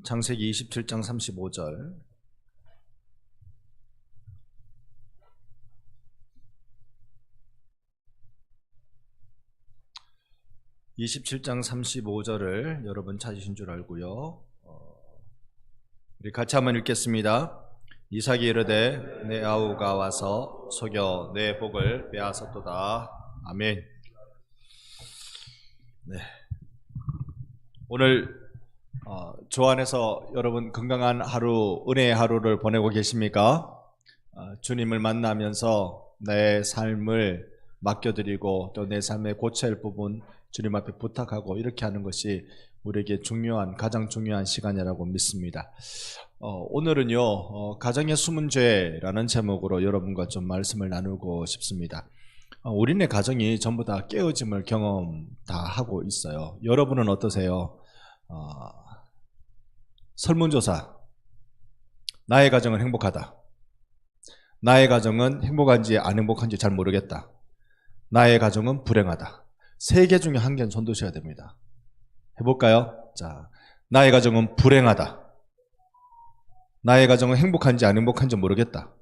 창세기 27장 35절. (27장 35절을) 여러분 찾으신 줄 알고요. 우리 같이 한번 읽겠습니다. 이삭이 이르되 내 아우가 와서 속여 내 복을 빼앗았도다. 아멘. 네. 오늘 주 안에서 여러분 건강한 하루, 은혜의 하루를 보내고 계십니까? 주님을 만나면서 내 삶을 맡겨드리고 또 내 삶에 고쳐야 할 부분 주님 앞에 부탁하고 이렇게 하는 것이 우리에게 가장 중요한 시간이라고 믿습니다. 오늘은요, 가정의 숨은 죄라는 제목으로 여러분과 좀 말씀을 나누고 싶습니다. 우리네 가정이 전부 다 깨어짐을 경험 다 하고 있어요. 여러분은 어떠세요? 설문조사. 나의 가정은 행복하다. 나의 가정은 행복한지 안 행복한지 잘 모르겠다. 나의 가정은 불행하다. 3개 중에 1개는 손드셔야 됩니다. 해볼까요? 자, 나의 가정은 불행하다. 나의 가정은 행복한지 안 행복한지 모르겠다.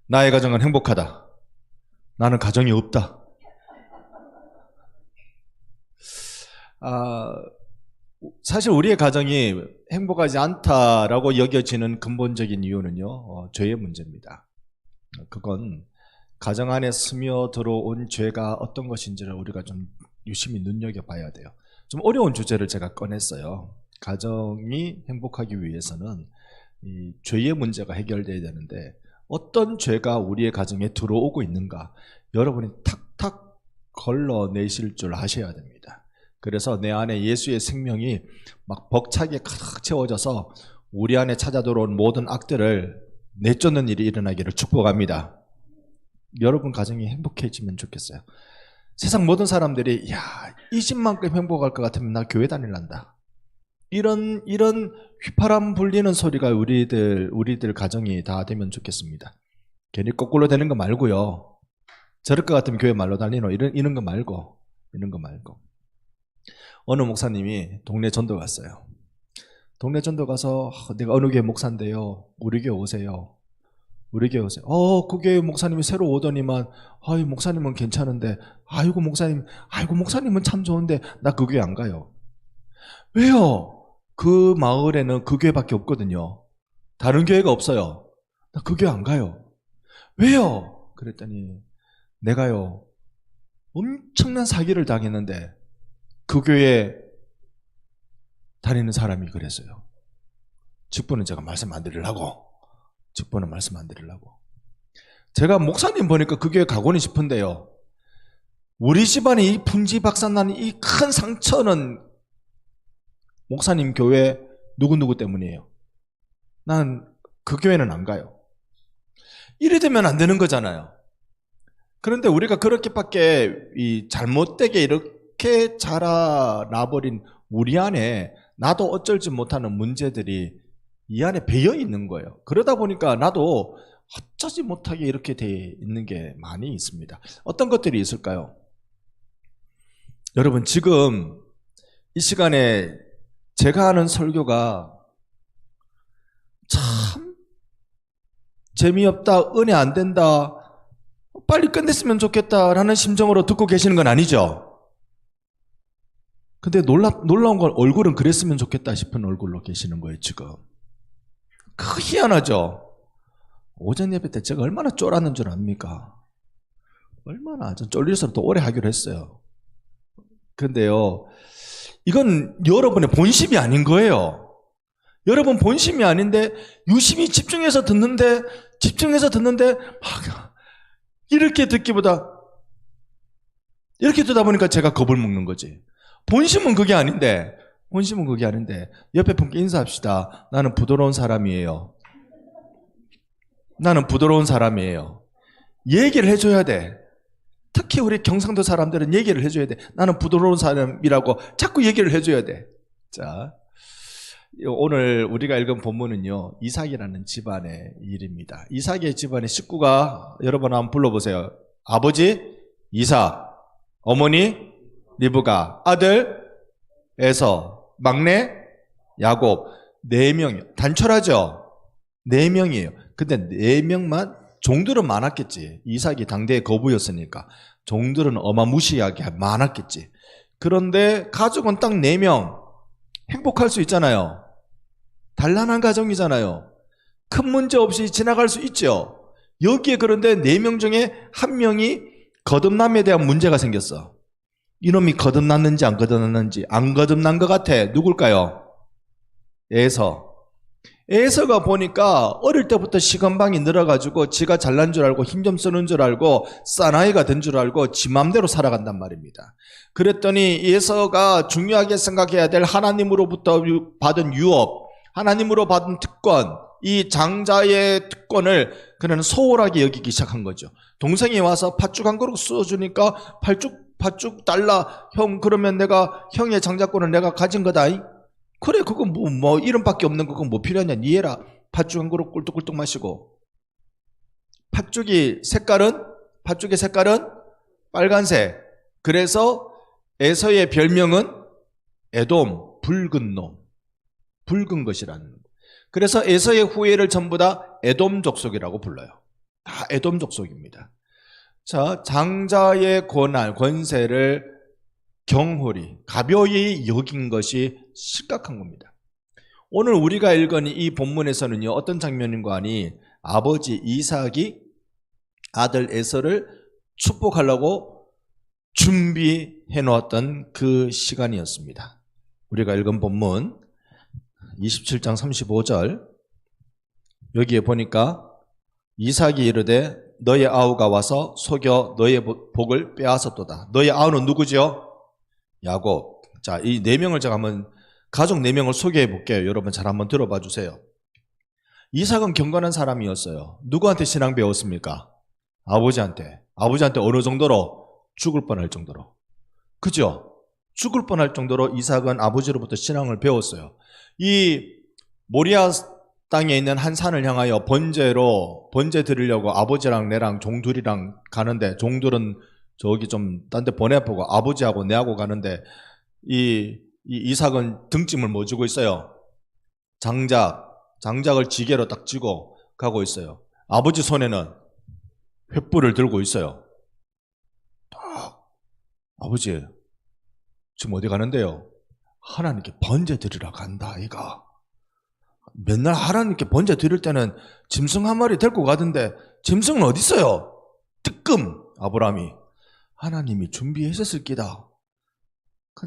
나의 가정은 행복하다. 나는 가정이 없다. 사실 우리의 가정이 행복하지 않다라고 여겨지는 근본적인 이유는요, 죄의 문제입니다. 그건 가정 안에 스며들어온 죄가 어떤 것인지를 우리가 좀 유심히 눈여겨봐야 돼요. 좀 어려운 주제를 제가 꺼냈어요. 가정이 행복하기 위해서는 이 죄의 문제가 해결돼야 되는데 어떤 죄가 우리의 가정에 들어오고 있는가 여러분이 탁탁 걸러내실 줄 아셔야 됩니다. 그래서 내 안에 예수의 생명이 막 벅차게 가득 채워져서 우리 안에 찾아 들어온 모든 악들을 내쫓는 일이 일어나기를 축복합니다. 여러분 가정이 행복해지면 좋겠어요. 세상 모든 사람들이 이 집만큼 행복할 것 같으면 나 교회 다닐란다. 이런 휘파람 불리는 소리가 우리들 가정이 다 되면 좋겠습니다. 괜히 거꾸로 되는 거 말고요. 저럴 것 같으면 교회 말로 다니노 이런 거 말고 어느 목사님이 동네 전도 갔어요. 동네 전도 가서 내가 어느 교회 목사인데요. 우리 교회 오세요. 우리 교회 오세요. 그 교회 목사님이 새로 오더니만 목사님은 괜찮은데 목사님은 참 좋은데 나 그 교회 안 가요. 왜요? 그 마을에는 그 교회밖에 없거든요. 다른 교회가 없어요. 나 그 교회 안 가요. 왜요? 그랬더니 내가요 엄청난 사기를 당했는데 그 교회에 다니는 사람이 그랬어요. 직분은 제가 말씀 안 드리려고. 제가 목사님 보니까 그 교회 가고는 싶은데요. 우리 집안에 이 분지박산나는 이 큰 상처는 목사님 교회 누구누구 때문이에요. 난 그 교회는 안 가요. 이래 되면 안 되는 거잖아요. 그런데 우리가 그렇게밖에 잘못되게 이렇게 자라나버린 우리 안에 나도 어쩔지 못하는 문제들이 이 안에 배어 있는 거예요. 그러다 보니까 나도 어쩌지 못하게 이렇게 돼 있는 게 많이 있습니다. 어떤 것들이 있을까요? 여러분 지금 이 시간에 제가 하는 설교가 참 재미없다, 은혜 안 된다, 빨리 끝냈으면 좋겠다라는 심정으로 듣고 계시는 건 아니죠? 근데 놀라운 건 얼굴은 그랬으면 좋겠다 싶은 얼굴로 계시는 거예요 지금. 그 희한하죠? 오전 예배 때 제가 얼마나 쫄았는 줄 압니까? 얼마나 전 쫄려서 또 오래 하기로 했어요. 그런데요, 이건 여러분의 본심이 아닌 거예요. 여러분 본심이 아닌데 유심히 집중해서 듣는데 막 이렇게 듣기보다 이렇게 듣다 보니까 제가 겁을 먹는 거지. 본심은 그게 아닌데 옆에 분께 인사합시다. 나는 부드러운 사람이에요. 얘기를 해줘야 돼. 특히 우리 경상도 사람들은 얘기를 해줘야 돼. 나는 부드러운 사람이라고 자꾸 얘기를 해줘야 돼. 자, 오늘 우리가 읽은 본문은요, 이삭이라는 집안의 일입니다. 이삭의 집안의 식구가 여러분 한번 불러보세요. 아버지 이삭, 어머니 리브가, 아들 에서, 막내 야곱. 4명이요. 단촐하죠? 4명이에요. 근데 4명만, 종들은 많았겠지. 이삭이 당대의 거부였으니까. 종들은 어마무시하게 많았겠지. 그런데 가족은 딱 4명. 행복할 수 있잖아요. 단란한 가정이잖아요. 큰 문제 없이 지나갈 수 있죠. 여기에 그런데 4명 중에 1명이 거듭남에 대한 문제가 생겼어. 이놈이 거듭났는지 안 거듭났는지. 안 거듭난 것 같아. 누굴까요? 에서가 보니까 어릴 때부터 시건방이 늘어가지고 지가 잘난 줄 알고 힘 좀 쓰는 줄 알고 사나이가 된 줄 알고 지 맘대로 살아간단 말입니다. 그랬더니 에서가 중요하게 생각해야 될 하나님으로부터 받은 유업, 하나님으로 받은 특권, 이 장자의 특권을 그는 소홀하게 여기기 시작한 거죠. 동생이 와서 팥죽 한 그릇 쏘주니까 팥죽 달라. 형, 그러면 내가 형의 장자권을 내가 가진 거다. 그래, 그거 뭐 이름밖에 없는 거 그거 뭐 필요하냐? 니 해라. 팥죽 한 그릇 꿀떡꿀떡 마시고. 팥죽의 색깔은 빨간색. 그래서 에서의 별명은 에돔, 붉은 놈. 붉은 것이라는 거. 그래서 에서의 후예를 전부 다 에돔 족속이라고 불러요. 다 에돔 족속입니다. 자, 장자의 권세를 경홀히, 가벼이 여긴 것이 심각한 겁니다. 오늘 우리가 읽은 이 본문에서는요, 어떤 장면인가 하니 아버지 이삭이 아들 에서를 축복하려고 준비해 놓았던 그 시간이었습니다. 우리가 읽은 본문 27장 35절, 여기에 보니까 이삭이 이르되 너의 아우가 와서 속여 너의 복을 빼앗았도다. 너의 아우는 누구죠? 야곱. 자, 이 4명을 제가 한번, 가족 4명을 소개해 볼게요. 여러분 잘 한번 들어봐 주세요. 이삭은 경건한 사람이었어요. 누구한테 신앙 배웠습니까? 아버지한테. 아버지한테 어느 정도로? 죽을 뻔할 정도로. 그죠? 죽을 뻔할 정도로 이삭은 아버지로부터 신앙을 배웠어요. 이 모리아 땅에 있는 한 산을 향하여 번제 드리려고 아버지랑 내랑 종들이랑 가는데, 종들은 저기 좀 딴 데 보내보고 아버지하고 내하고 가는데, 이 이삭은 등짐을 뭐 쥐고 있어요? 장작을 지게로 딱 쥐고 가고 있어요. 아버지 손에는 횃불을 들고 있어요. 아버지, 지금 어디 가는데요? 하나님께 번제 드리러 간다, 아이가. 맨날 하나님께 번제 드릴 때는 짐승 한 마리 데리고 가던데 짐승은 어디 있어요? 뜨끔 아브라함이. 하나님이 준비하셨을 기다.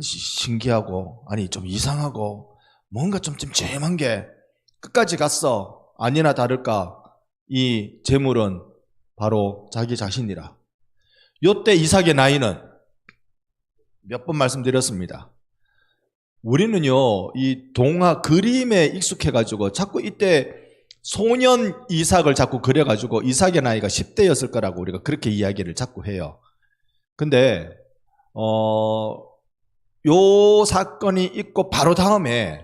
신기하고, 아니 좀 이상하고, 뭔가 좀 찜찜한 게 끝까지 갔어. 아니나 다를까 이 재물은 바로 자기 자신이라. 요때 이삭의 나이는 몇 번 말씀드렸습니다. 우리는요, 이 동화 그림에 익숙해가지고 자꾸 이때 소년 이삭을 자꾸 그려가지고 이삭의 나이가 10대였을 거라고 우리가 그렇게 이야기를 자꾸 해요. 근데 요 사건이 있고 바로 다음에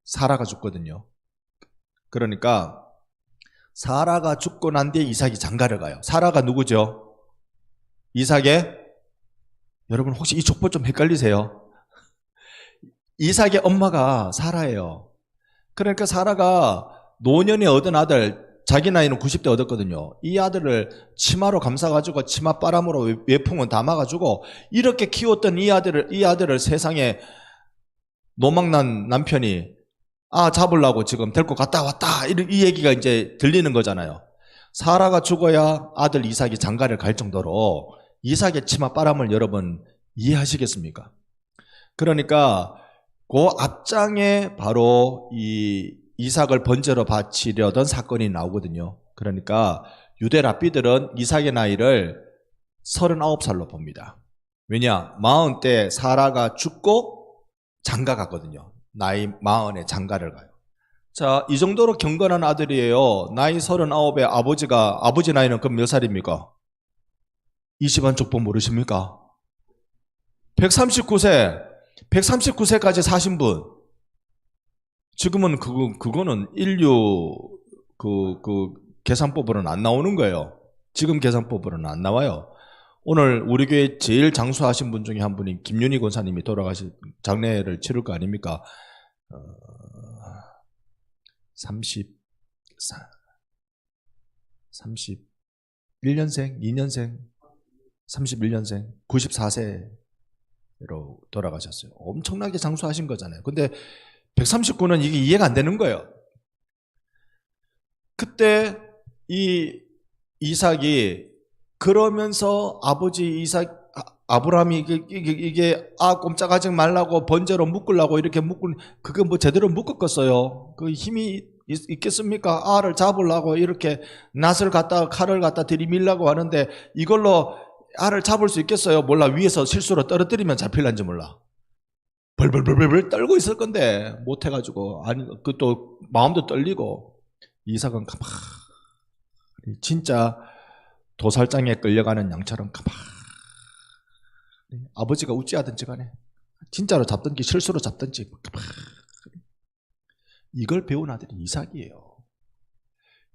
사라가 죽거든요. 그러니까 사라가 죽고 난 뒤에 이삭이 장가를 가요. 사라가 누구죠? 이삭의, 여러분 혹시 이 족보 좀 헷갈리세요? 이삭의 엄마가 사라예요. 그러니까 사라가 노년에 얻은 아들, 자기 나이는 90대 얻었거든요. 이 아들을 치마로 감싸가지고 치맛바람으로 외풍은 담아가지고 이렇게 키웠던 이 아들을 세상에 노망난 남편이 잡으려고 지금 데리고 갔다 왔다, 이 얘기가 이제 들리는 거잖아요. 사라가 죽어야 아들 이삭이 장가를 갈 정도로 이삭의 치맛바람을 여러분 이해하시겠습니까? 그러니까 그 앞장에 바로 이 이삭을 번제로 바치려던 사건이 나오거든요. 그러니까 유대 랍비들은 이삭의 나이를 39살로 봅니다. 왜냐? 40때 사라가 죽고 장가 갔거든요. 나이 40에 장가를 가요. 자, 이 정도로 경건한 아들이에요. 나이 39에 아버지 나이는 그럼 몇 살입니까? 20한 족보 모르십니까? 139세까지 사신 분. 지금은 그거는 인류 계산법으로는 안 나오는 거예요. 지금 계산법으로는 안 나와요. 오늘 우리 교회 제일 장수하신 분 중에 한 분이 김윤희 권사님이 돌아가신 장례를 치를 거 아닙니까? 31년생, 2년생, 31년생, 94세로 돌아가셨어요. 엄청나게 장수하신 거잖아요. 근데 139는 이게 이해가 안 되는 거예요. 그때 이 이삭이 그러면서 아버지 이삭, 아브라함이 이게 꼼짝하지 말라고 번제로 묶으려고 이렇게 그게 뭐 제대로 묶었겠어요? 그 힘이 있겠습니까? 알을 잡으려고 이렇게 낫을 갖다 칼을 갖다 들이밀려고 하는데 이걸로 알을 잡을 수 있겠어요? 몰라. 위에서 실수로 떨어뜨리면 잡힐란지 몰라. 벌벌벌벌 떨고 있을 건데 못 해가지고 아니 그 또 마음도 떨리고 이삭은 가만히 진짜 도살장에 끌려가는 양처럼 가만히 아버지가 우찌하든지 간에 진짜로 잡든지 실수로 잡든지 이걸 배운 아들이 이삭이에요.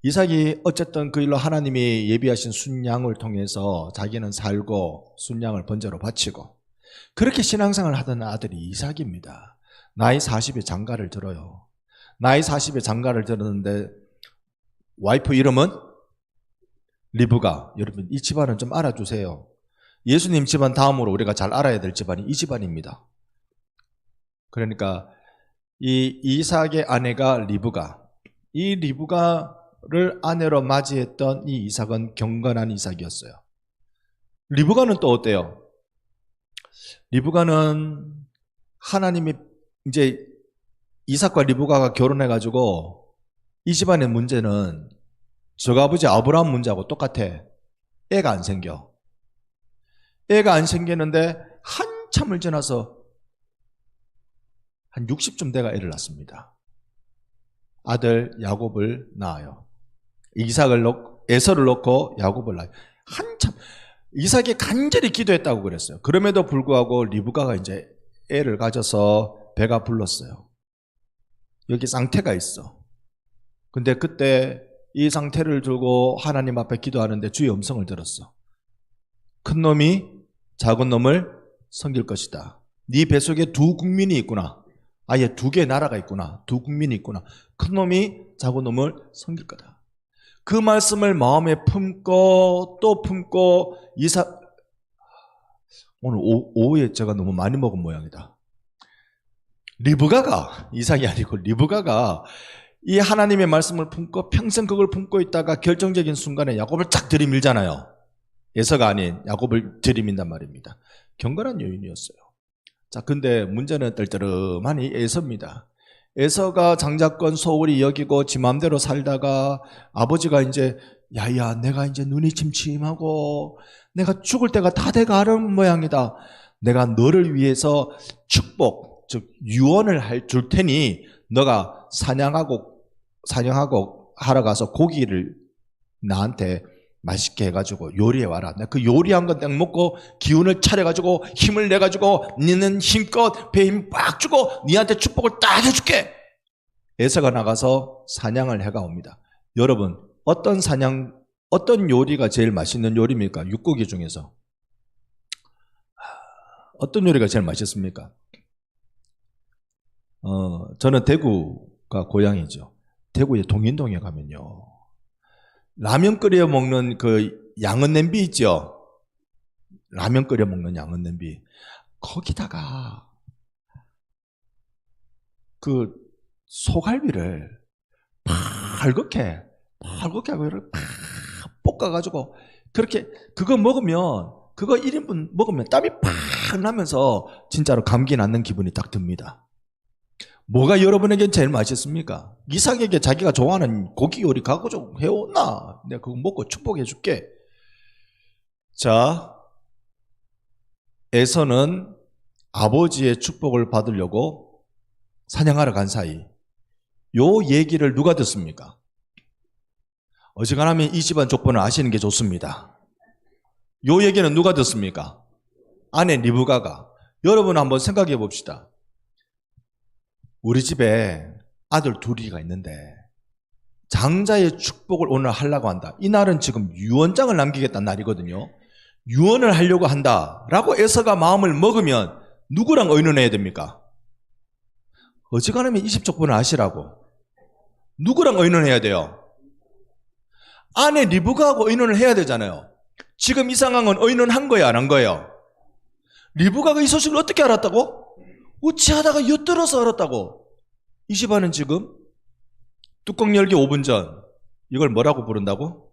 이삭이 어쨌든 그 일로 하나님이 예비하신 순양을 통해서 자기는 살고 순양을 번제로 바치고 그렇게 신앙생활을 하던 아들이 이삭입니다. 나이 40에 장가를 들어요. 나이 40에 장가를 들었는데 와이프 이름은 리브가. 여러분 이 집안은 좀 알아주세요. 예수님 집안 다음으로 우리가 잘 알아야 될 집안이 이 집안입니다. 그러니까 이 이삭의 아내가 리브가, 이 리브가를 아내로 맞이했던 이 이삭은 경건한 이삭이었어요. 리브가는 또 어때요? 리브가는 하나님이 이제 이삭과 리브가가 결혼해가지고 이 집안의 문제는 저가 아버지 아브라함 문제하고 똑같아. 애가 안 생겨. 애가 안 생기는데 한참을 지나서 한 60쯤 돼가 애를 낳습니다. 아들 야곱을 낳아요. 에서를 놓고 야곱을 낳아요. 한참 이삭이 간절히 기도했다고 그랬어요. 그럼에도 불구하고 리브가가 이제 애를 가져서 배가 불렀어요. 여기 쌍태가 있어. 근데 그때 이 상태를 두고 하나님 앞에 기도하는데 주의 음성을 들었어. 큰 놈이 작은 놈을 섬길 것이다. 네 뱃속에 두 국민이 있구나. 아예 두 개의 나라가 있구나. 두 국민이 있구나. 큰 놈이 작은 놈을 섬길 거다. 그 말씀을 마음에 품고 또 품고 오늘 오후에 제가 너무 많이 먹은 모양이다. 리브가가 이삭이 아니고 리브가가 이 하나님의 말씀을 품고 평생 그걸 품고 있다가 결정적인 순간에 야곱을 쫙 들이밀잖아요. 에서가 아닌 야곱을 들이민단 말입니다. 경건한 여인이었어요. 자, 근데 문제는 떨떠름한 이 에서입니다. 에서가 장자권 소홀히 여기고 지 맘대로 살다가 아버지가 이제 야야 내가 이제 눈이 침침하고 내가 죽을 때가 다 돼가는 모양이다. 내가 너를 위해서 축복 즉 유언을 줄 테니 너가 사냥하고 하러 가서 고기를 나한테 맛있게 해가지고 요리해와라. 내가 그 요리한 건 딱 먹고 기운을 차려가지고 힘을 내가지고 니는 힘껏 배에 힘 빡 주고 니한테 축복을 딱 해줄게. 에서가 나가서 사냥을 해가 옵니다. 여러분 어떤 요리가 제일 맛있는 요리입니까? 육고기 중에서 어떤 요리가 제일 맛있습니까? 저는 대구가 고향이죠. 대구의 동인동에 가면요. 라면 끓여 먹는 그 양은 냄비 있죠? 라면 끓여 먹는 양은 냄비. 거기다가 그 소갈비를 발겋게 하고 이렇게 볶아가지고 그렇게 그거 먹으면 그거 1인분 먹으면 땀이 팍 나면서 진짜로 감기 낫는 기분이 딱 듭니다. 뭐가 여러분에겐 제일 맛있습니까? 이삭에게 자기가 좋아하는 고기 요리 갖고 좀 해오나? 내가 그거 먹고 축복해 줄게. 자, 에서는 아버지의 축복을 받으려고 사냥하러 간 사이 요 얘기를 누가 듣습니까? 어지간하면 이 집안 족보는 아시는 게 좋습니다. 요 얘기는 누가 듣습니까? 아내 리브가가. 여러분 한번 생각해 봅시다. 우리 집에 아들 둘이가 있는데 장자의 축복을 오늘 하려고 한다. 이 날은 지금 유언장을 남기겠다는 날이거든요. 유언을 하려고 한다라고 에서가 마음을 먹으면 누구랑 의논해야 됩니까? 어지간하면 이 집 족보는 아시라고. 누구랑 의논해야 돼요? 아내 리브가하고 의논을 해야 되잖아요. 지금 이 상황은 의논한 거야, 안 한 거예요? 리브가가 이 소식을 어떻게 알았다고? 어찌하다가 엿들어서 알았다고. 이 집안은 지금 뚜껑 열기 5분 전, 이걸 뭐라고 부른다고?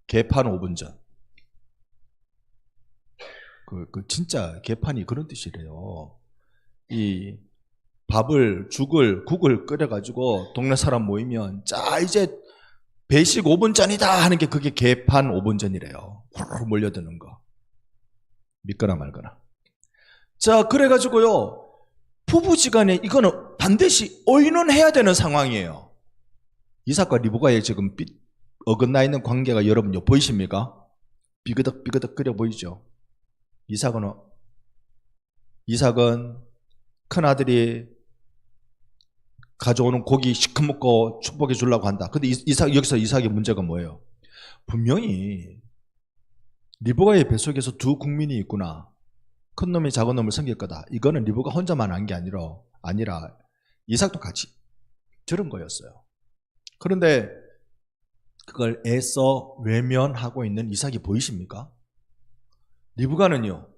개판 5분 전. 진짜 개판이 그런 뜻이래요. 이 밥을, 죽을, 국을 끓여가지고 동네 사람 모이면 자 이제 배식 5분 전이다 하는 게 그게 개판 5분 전이래요. 후루룩 몰려드는 거. 믿거나 말거나. 자, 그래가지고요. 부부지간에 이거는 반드시 의논해야 되는 상황이에요. 이삭과 리브가의 지금 어긋나 있는 관계가 여러분 보이십니까? 삐그덕 끓여 보이죠? 이삭은 큰아들이 가져오는 고기 시커멓고 축복해 주려고 한다. 근데 여기서 이삭의 문제가 뭐예요? 분명히 리브가의 뱃속에서 두 국민이 있구나. 큰 놈이 작은 놈을 섬길 거다. 이거는 리브가 혼자만 한 게 아니라 이삭도 같이 들은 거였어요. 그런데 그걸 애써 외면하고 있는 이삭이 보이십니까? 리브가는요,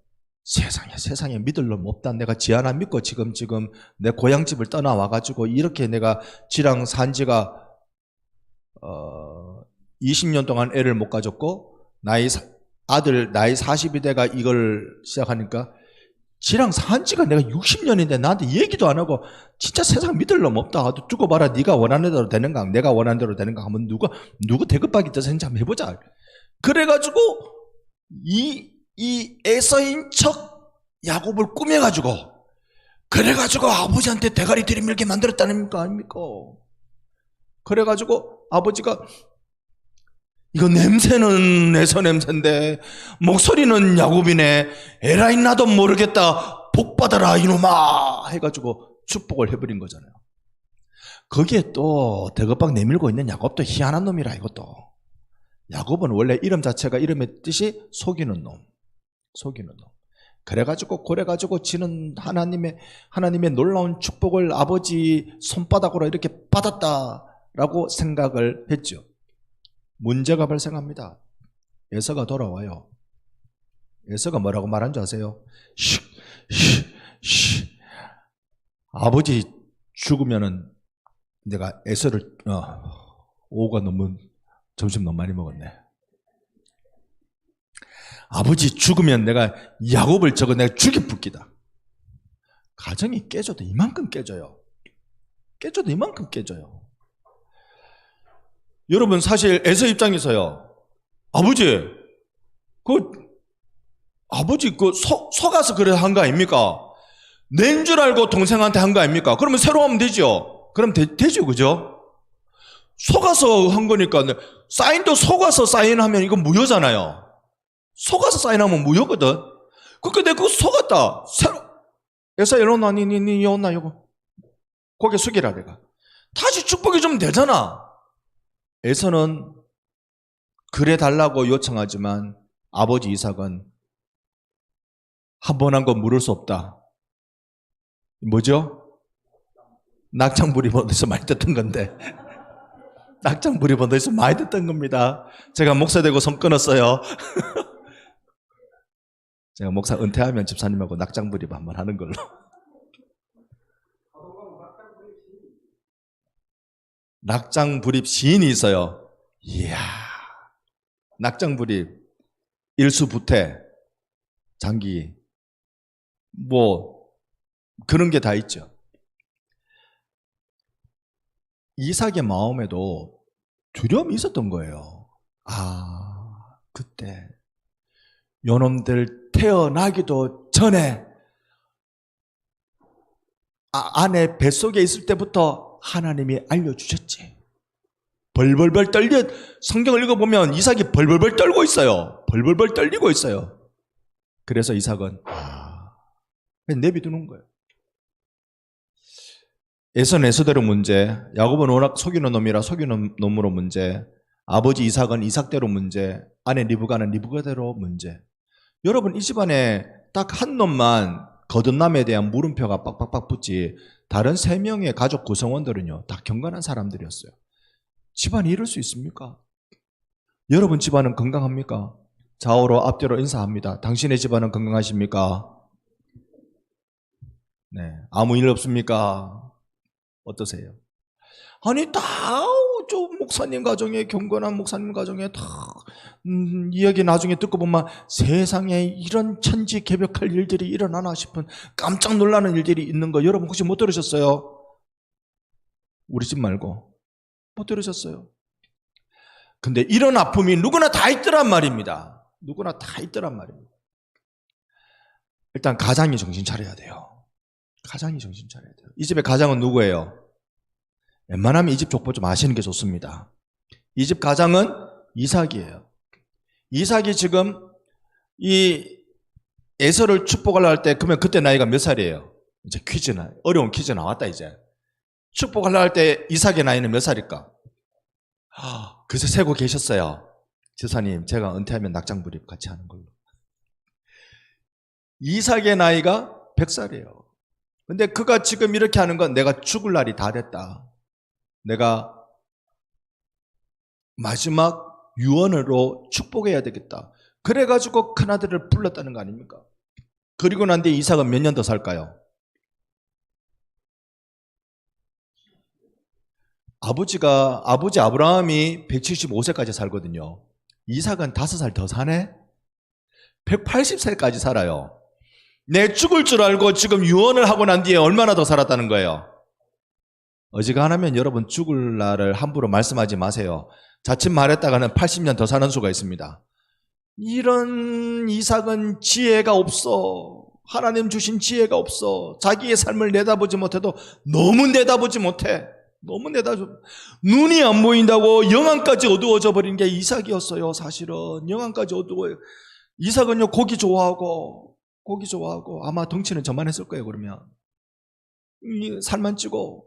세상에 믿을 놈 없다. 내가 지 하나 믿고 지금 내 고향집을 떠나와가지고 이렇게 내가 지랑 산 지가 20년 동안 애를 못 가졌고 아들 나이 40이 돼가 이걸 시작하니까 지랑 산 지가 내가 60년인데 나한테 얘기도 안 하고 진짜 세상 믿을 놈 없다. 두고 봐라. 네가 원하는 대로 되는가 내가 원하는 대로 되는가 하면 누구 대급박이 떠서 했는지 한번 해보자. 그래가지고 이 에서인 척 야곱을 꾸며가지고 그래가지고 아버지한테 대가리 들이밀게 만들었다는 거 아닙니까? 그래가지고 아버지가 이거 냄새는 에서 냄새인데 목소리는 야곱이네. 에라이 나도 모르겠다. 복 받아라 이놈아 해가지고 축복을 해버린 거잖아요. 거기에 또 대급박 내밀고 있는 야곱도 희한한 놈이라. 이것도 야곱은 원래 이름 자체가 이름의 뜻이 속이는 놈. 그래가지고 지는 하나님의 놀라운 축복을 아버지 손바닥으로 이렇게 받았다라고 생각을 했죠. 문제가 발생합니다. 에서가 돌아와요. 에서가 뭐라고 말한 줄 아세요? 아버지 죽으면은 내가 에서를 오후가 너무 점심 너무 많이 먹었네. 아버지 죽으면 내가 야곱을 내가 죽여 붓기다. 가정이 깨져도 이만큼 깨져요. 여러분 사실 에서 입장에서요. 아버지 속아서 그래 한 거 아닙니까? 낸 줄 알고 동생한테 한 거 아닙니까? 그러면 새로 하면 되죠. 그럼 되죠, 그죠? 속아서 한 거니까 사인도 속아서 사인하면 이건 무효잖아요. 속아서 사인하면 무효거든. 그러니까 내가 그거 속았다. 에서 일어나, 니 온나, 이거. 고개 숙이라, 내가. 다시 축복해 주면 되잖아. 에서는 그래 달라고 요청하지만 아버지 이삭은 한 번 한 건 물을 수 없다. 뭐죠? 낙장불입 어디서 많이 듣던 건데. 낙장불입 어디서 많이 듣던 겁니다. 제가 목사 되고 손 끊었어요. 제가 목사 은퇴하면 집사님하고 낙장불입 한번 하는 걸로. 낙장불입 시인이 있어요. 이야, 낙장불입, 일수부태, 장기, 그런 게 다 있죠. 이삭의 마음에도 두려움이 있었던 거예요. 그때 요놈들 태어나기도 전에 아내 뱃속에 있을 때부터 하나님이 알려주셨지. 벌벌벌 떨려. 성경을 읽어보면 이삭이 벌벌벌 떨고 있어요. 벌벌벌 떨리고 있어요. 그래서 이삭은 그냥 내비두는 거예요. 에서는 에서대로 문제, 야곱은 워낙 속이는 놈이라 속이는 놈으로 문제, 아버지 이삭은 이삭대로 문제, 아내 리브가는 리브가대로 문제. 여러분 이 집안에 딱 한 놈만 거듭남에 대한 물음표가 빡빡빡 붙지 다른 3명의 가족 구성원들은요 다 경건한 사람들이었어요. 집안이 이럴 수 있습니까? 여러분 집안은 건강합니까? 좌우로 앞뒤로 인사합니다. 당신의 집안은 건강하십니까? 네, 아무 일 없습니까? 어떠세요? 아니 좀 목사님 가정에, 경건한 목사님 가정에 다 이야기 나중에 듣고 보면 세상에 이런 천지개벽할 일들이 일어나나 싶은 깜짝 놀라는 일들이 있는 거 여러분 혹시 못 들으셨어요? 우리 집 말고 못 들으셨어요? 근데 이런 아픔이 누구나 다 있더란 말입니다. 누구나 다 있더란 말입니다. 일단 가장이 정신 차려야 돼요. 가장이 정신 차려야 돼요. 이 집의 가장은 누구예요? 웬만하면 이 집 족보 좀 아시는 게 좋습니다. 이 집 가장은 이삭이에요. 이삭이 지금 이 에서를 축복하려 할 때, 그러면 그때 나이가 몇 살이에요? 이제 어려운 퀴즈 나왔다, 이제. 축복하려 할 때 이삭의 나이는 몇 살일까? 그래서 세고 계셨어요. 지사님, 제가 은퇴하면 낙장불입 같이 하는 걸로. 이삭의 나이가 100살이에요. 근데 그가 지금 이렇게 하는 건 내가 죽을 날이 다 됐다. 내가 마지막 유언으로 축복해야 되겠다. 그래가지고 큰아들을 불렀다는 거 아닙니까? 그리고 난 뒤에 이삭은 몇 년 더 살까요? 아버지 아브라함이 175세까지 살거든요. 이삭은 5살 더 사네? 180세까지 살아요. 내 죽을 줄 알고 지금 유언을 하고 난 뒤에 얼마나 더 살았다는 거예요? 어지간하면 여러분 죽을 날을 함부로 말씀하지 마세요. 자칫 말했다가는 80년 더 사는 수가 있습니다. 이런 이삭은 지혜가 없어. 하나님 주신 지혜가 없어. 자기의 삶을 내다보지 못해도 너무 내다보지 못해. 눈이 안 보인다고 영안까지 어두워져 버린 게 이삭이었어요. 사실은 영안까지 어두워요. 이삭은요 고기 좋아하고 아마 덩치는 저만했을 거예요. 그러면 살만 찌고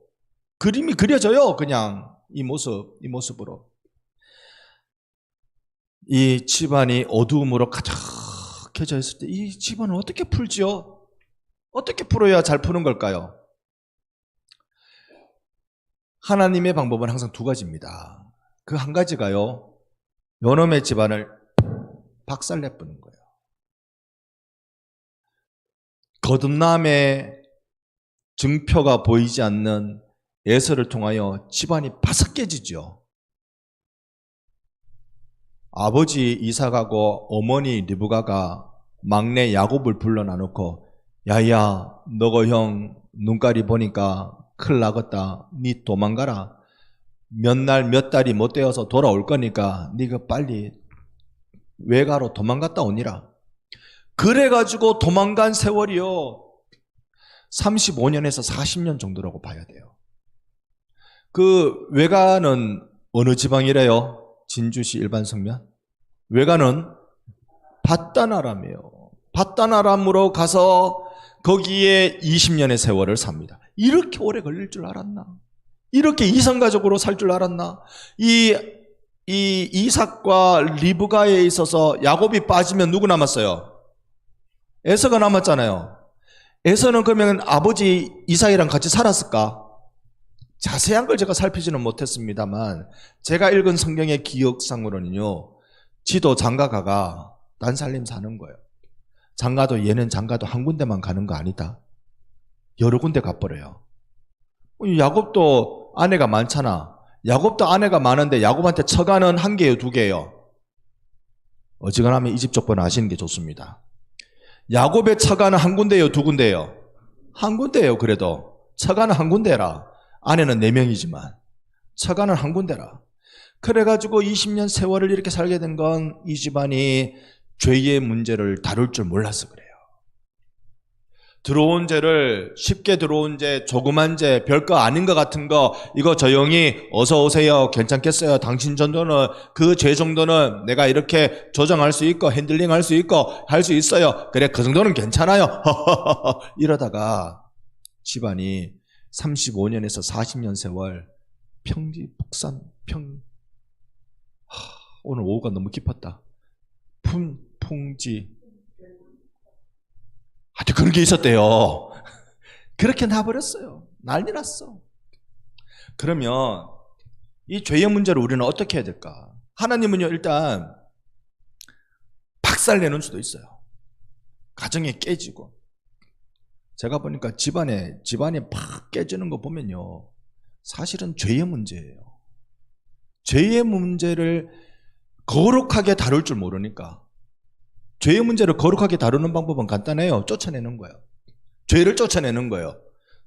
그림이 그려져요. 그냥 이 모습으로. 이 집안이 어두움으로 가득해져 있을 때 이 집안을 어떻게 풀지요? 어떻게 풀어야 잘 푸는 걸까요? 하나님의 방법은 항상 두 가지입니다. 그 한 가지가요, 요놈의 집안을 박살내뿌는 거예요. 거듭남의 증표가 보이지 않는 에서를 통하여 집안이 바싹 깨지죠. 아버지 이삭하고 어머니 리브가가 막내 야곱을 불러놔놓고, 야야 너거 형 눈깔이 보니까 큰일 나겠다. 니 도망가라. 몇 날 몇 달이 못 되어서 돌아올 거니까 니가 빨리 외가로 도망갔다 오니라. 그래가지고 도망간 세월이요 35년에서 40년 정도라고 봐야 돼요. 그 외가는 어느 지방이래요? 진주시 일반 성면? 외가는 밧단아람이에요. 밧단아람으로 가서 거기에 20년의 세월을 삽니다. 이렇게 오래 걸릴 줄 알았나? 이렇게 이성가족으로 살 줄 알았나? 이 이삭과 리브가에 있어서 야곱이 빠지면 누구 남았어요? 에서가 남았잖아요. 에서는 그러면 아버지 이삭이랑 같이 살았을까? 자세한 걸 제가 살피지는 못했습니다만 제가 읽은 성경의 기억상으로는요, 지도 장가가가 딴 살림 사는 거예요. 얘는 장가도 한 군데만 가는 거 아니다. 여러 군데 가버려요. 야곱도 아내가 많잖아. 야곱도 아내가 많은데 야곱한테 처가는 한 개요, 두 개요? 어지간하면 이 집 족보는 아시는 게 좋습니다. 야곱의 처가는 한 군데요, 두 군데요? 한 군데요. 그래도 처가는 한 군데라. 아내는 4명이지만 처가는 한 군데라. 그래가지고 20년 세월을 이렇게 살게 된 건 이 집안이 죄의 문제를 다룰 줄 몰라서 그래요. 들어온 죄를, 쉽게 들어온 죄, 조그만 죄, 별거 아닌 것 같은 거, 이거 조용히 어서 오세요, 괜찮겠어요, 당신 정도는, 그 죄 정도는 내가 이렇게 조정할 수 있고 핸들링 할 수 있고 할 수 있어요. 그래, 그 정도는 괜찮아요. 이러다가 집안이 35년에서 40년 세월 오늘 오후가 너무 깊었다. 하여튼 그런 게 있었대요. 그렇게 나버렸어요. 난리 났어. 그러면 이 죄의 문제를 우리는 어떻게 해야 될까? 하나님은요, 일단 박살내는 수도 있어요. 가정이 깨지고. 제가 보니까 집안이 팍 깨지는 거 보면요, 사실은 죄의 문제예요. 죄의 문제를 거룩하게 다룰 줄 모르니까. 죄의 문제를 거룩하게 다루는 방법은 간단해요. 쫓아내는 거예요. 죄를 쫓아내는 거예요.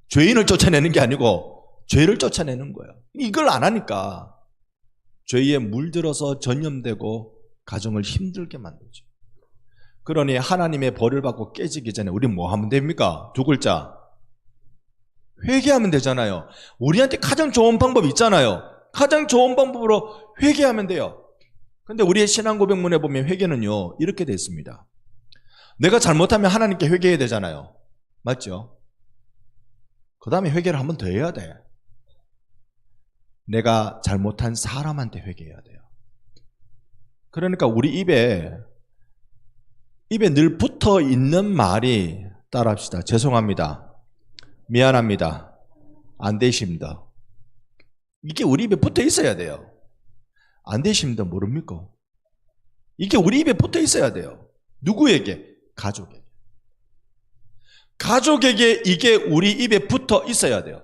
죄인을 쫓아내는 게 아니고 죄를 쫓아내는 거예요. 이걸 안 하니까 죄에 물들어서 전염되고 가정을 힘들게 만들죠. 그러니 하나님의 벌을 받고 깨지기 전에 우리 뭐 하면 됩니까? 두 글자. 회개하면 되잖아요. 우리한테 가장 좋은 방법이 있잖아요. 가장 좋은 방법으로 회개하면 돼요. 근데 우리의 신앙 고백문에 보면 회개는요, 이렇게 되어 있습니다. 내가 잘못하면 하나님께 회개해야 되잖아요. 맞죠? 그 다음에 회개를 한 번 더 해야 돼. 내가 잘못한 사람한테 회개해야 돼요. 그러니까 우리 입에 늘 붙어 있는 말이, 따라합시다. 죄송합니다. 미안합니다. 안 되십니다. 이게 우리 입에 붙어 있어야 돼요. 안 되십니다. 모릅니까? 이게 우리 입에 붙어 있어야 돼요. 누구에게? 가족에게. 가족에게 이게 우리 입에 붙어 있어야 돼요.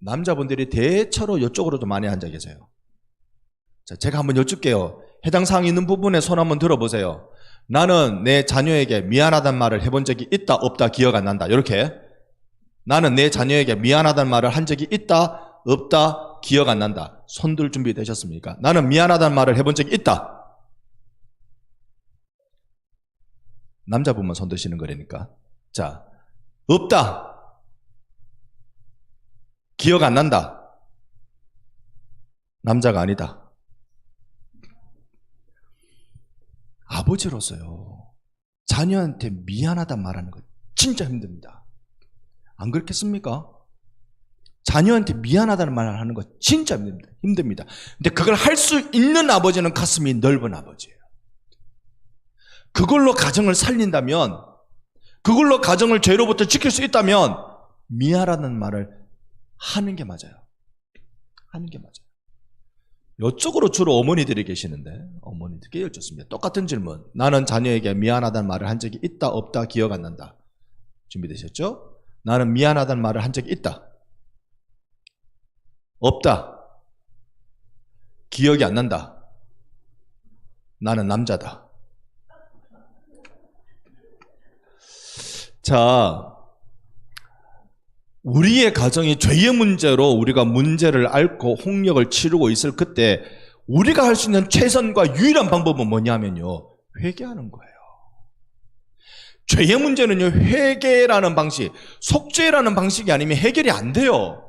남자분들이 대체로 이쪽으로 좀 많이 앉아 계세요. 자, 제가 한번 여쭙게요. 해당 사항이 있는 부분에 손 한번 들어보세요. 나는 내 자녀에게 미안하다는 말을 해본 적이 있다, 없다, 기억 안 난다. 이렇게. 나는 내 자녀에게 미안하다는 말을 한 적이 있다, 없다, 기억 안 난다. 손들 준비 되셨습니까? 나는 미안하다는 말을 해본 적이 있다. 남자분만 손 드시는 거라니까. 자, 없다. 기억 안 난다. 남자가 아니다. 아버지로서요, 자녀한테 미안하다는 말하는 거 진짜 힘듭니다. 안 그렇겠습니까? 자녀한테 미안하다는 말을 하는 거 진짜 힘듭니다. 근데 그걸 할 수 있는 아버지는 가슴이 넓은 아버지예요. 그걸로 가정을 살린다면, 그걸로 가정을 죄로부터 지킬 수 있다면 미안하다는 말을 하는 게 맞아요. 하는 게 맞아요. 이쪽으로 주로 어머니들이 계시는데, 어머니들께 여쭙습니다. 똑같은 질문. 나는 자녀에게 미안하다는 말을 한 적이 있다, 없다, 기억 안 난다. 준비되셨죠? 나는 미안하다는 말을 한 적이 있다. 없다. 기억이 안 난다. 나는 남자다. 자, 우리의 가정이 죄의 문제로 우리가 문제를 앓고 홍역을 치르고 있을 그때 우리가 할 수 있는 최선과 유일한 방법은 뭐냐면요, 회개하는 거예요. 죄의 문제는요, 회개라는 방식, 속죄라는 방식이 아니면 해결이 안 돼요.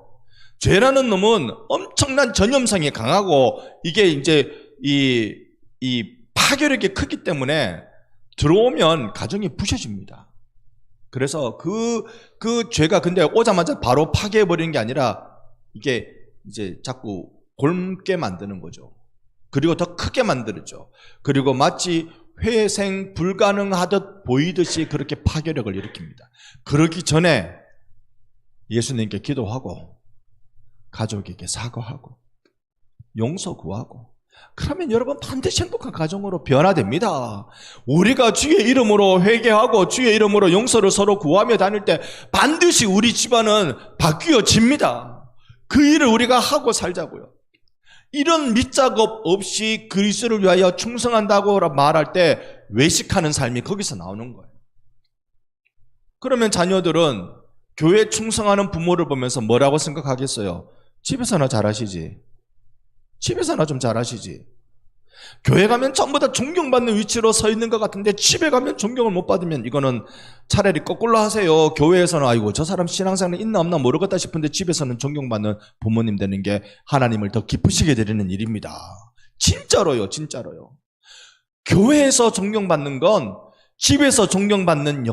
죄라는 놈은 엄청난 전염성이 강하고 이게 이제 이 파괴력이 크기 때문에 들어오면 가정이 부셔집니다. 그래서 그 죄가 근데 오자마자 바로 파괴해버리는 게 아니라 이게 이제 자꾸 곪게 만드는 거죠. 그리고 더 크게 만들죠. 그리고 마치 회생 불가능하듯 보이듯이 그렇게 파괴력을 일으킵니다. 그러기 전에 예수님께 기도하고 가족에게 사과하고 용서 구하고, 그러면 여러분 반드시 행복한 가정으로 변화됩니다. 우리가 주의 이름으로 회개하고 주의 이름으로 용서를 서로 구하며 다닐 때 반드시 우리 집안은 바뀌어집니다. 그 일을 우리가 하고 살자고요. 이런 밑작업 없이 그리스도를 위하여 충성한다고 말할 때 외식하는 삶이 거기서 나오는 거예요. 그러면 자녀들은 교회 충성하는 부모를 보면서 뭐라고 생각하겠어요? 집에서나 잘하시지. 집에서나 좀 잘하시지. 교회 가면 전부 다 존경받는 위치로 서 있는 것 같은데 집에 가면 존경을 못 받으면 이거는 차라리 거꾸로 하세요. 교회에서는 아이고 저 사람 신앙생활 있나 없나 모르겠다 싶은데 집에서는 존경받는 부모님 되는 게 하나님을 더 기쁘시게 드리는 일입니다. 진짜로요. 진짜로요. 교회에서 존경받는 건 집에서 존경받는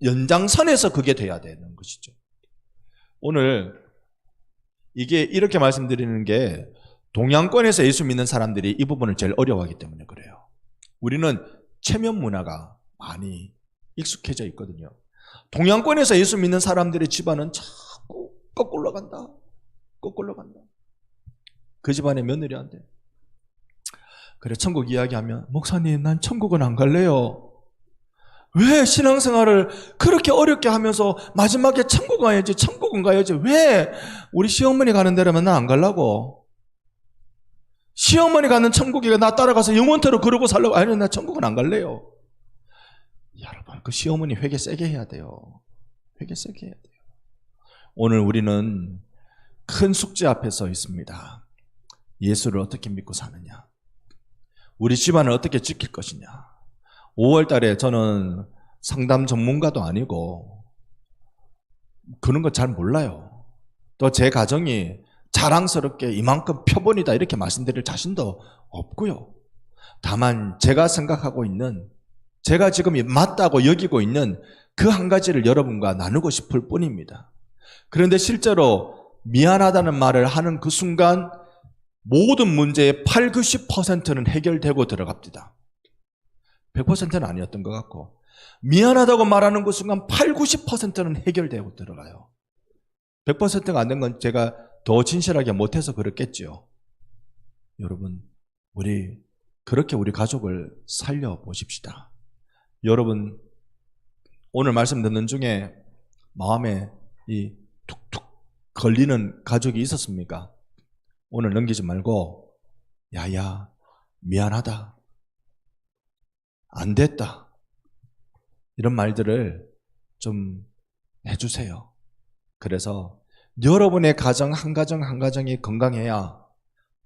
연장선에서 그게 돼야 되는 것이죠. 오늘 이게 이렇게 말씀드리는 게 동양권에서 예수 믿는 사람들이 이 부분을 제일 어려워하기 때문에 그래요. 우리는 체면 문화가 많이 익숙해져 있거든요. 동양권에서 예수 믿는 사람들의 집안은 자꾸 거꾸로 간다. 거꾸로 간다. 그 집안의 며느리 안 돼. 그래 천국 이야기하면 목사님 난 천국은 안 갈래요. 왜 신앙생활을 그렇게 어렵게 하면서 마지막에 천국 가야지 천국은 가야지 왜 우리 시어머니 가는 데라면 나 안 가려고. 시어머니 가는 천국에 나 따라가서 영원토록 그러고 살려고. 아니 나 천국은 안 갈래요. 여러분 그 시어머니 회개 세게 해야 돼요. 회개 세게 해야 돼요. 오늘 우리는 큰 숙제 앞에 서 있습니다. 예수를 어떻게 믿고 사느냐, 우리 집안을 어떻게 지킬 것이냐. 5월 달에 저는 상담 전문가도 아니고 그런 거 잘 몰라요. 또 제 가정이 자랑스럽게 이만큼 표본이다 이렇게 말씀드릴 자신도 없고요. 다만 제가 생각하고 있는, 제가 지금 맞다고 여기고 있는 그 한 가지를 여러분과 나누고 싶을 뿐입니다. 그런데 실제로 미안하다는 말을 하는 그 순간 모든 문제의 8, 90%는 해결되고 들어갑니다. 100%는 아니었던 것 같고 미안하다고 말하는 그 순간 8, 90%는 해결되고 들어가요. 100%가 안 된 건 제가 더 진실하게 못해서 그렇겠지요. 여러분 우리 그렇게 우리 가족을 살려보십시다. 여러분 오늘 말씀 듣는 중에 마음에 이 툭툭 걸리는 가족이 있었습니까? 오늘 넘기지 말고 야야 미안하다, 안 됐다 이런 말들을 좀 해주세요. 그래서 여러분의 가정 한 가정 한 가정이 건강해야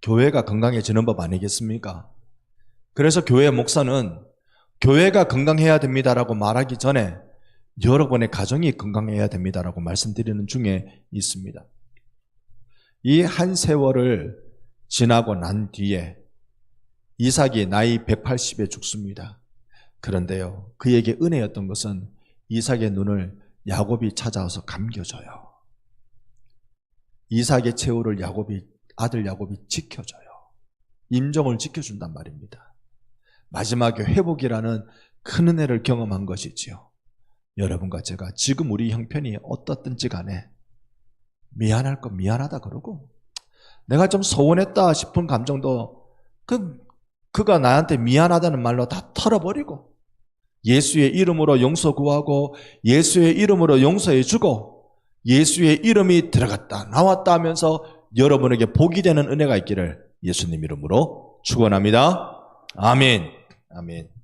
교회가 건강해지는 법 아니겠습니까? 그래서 교회 목사는 교회가 건강해야 됩니다라고 말하기 전에 여러분의 가정이 건강해야 됩니다라고 말씀드리는 중에 있습니다. 이 한 세월을 지나고 난 뒤에 이삭이 나이 180에 죽습니다. 그런데요, 그에게 은혜였던 것은 이삭의 눈을 야곱이 찾아와서 감겨줘요. 이삭의 최후를 아들 야곱이 지켜줘요. 임종을 지켜준단 말입니다. 마지막에 회복이라는 큰 은혜를 경험한 것이지요. 여러분과 제가 지금 우리 형편이 어떻든지 간에 미안할 건 미안하다 그러고, 내가 좀 서운했다 싶은 감정도 그가 나한테 미안하다는 말로 다 털어버리고 예수의 이름으로 용서 구하고 예수의 이름으로 용서해 주고 예수의 이름이 들어갔다 나왔다 하면서 여러분에게 복이 되는 은혜가 있기를 예수님 이름으로 축원합니다. 아멘. 아멘.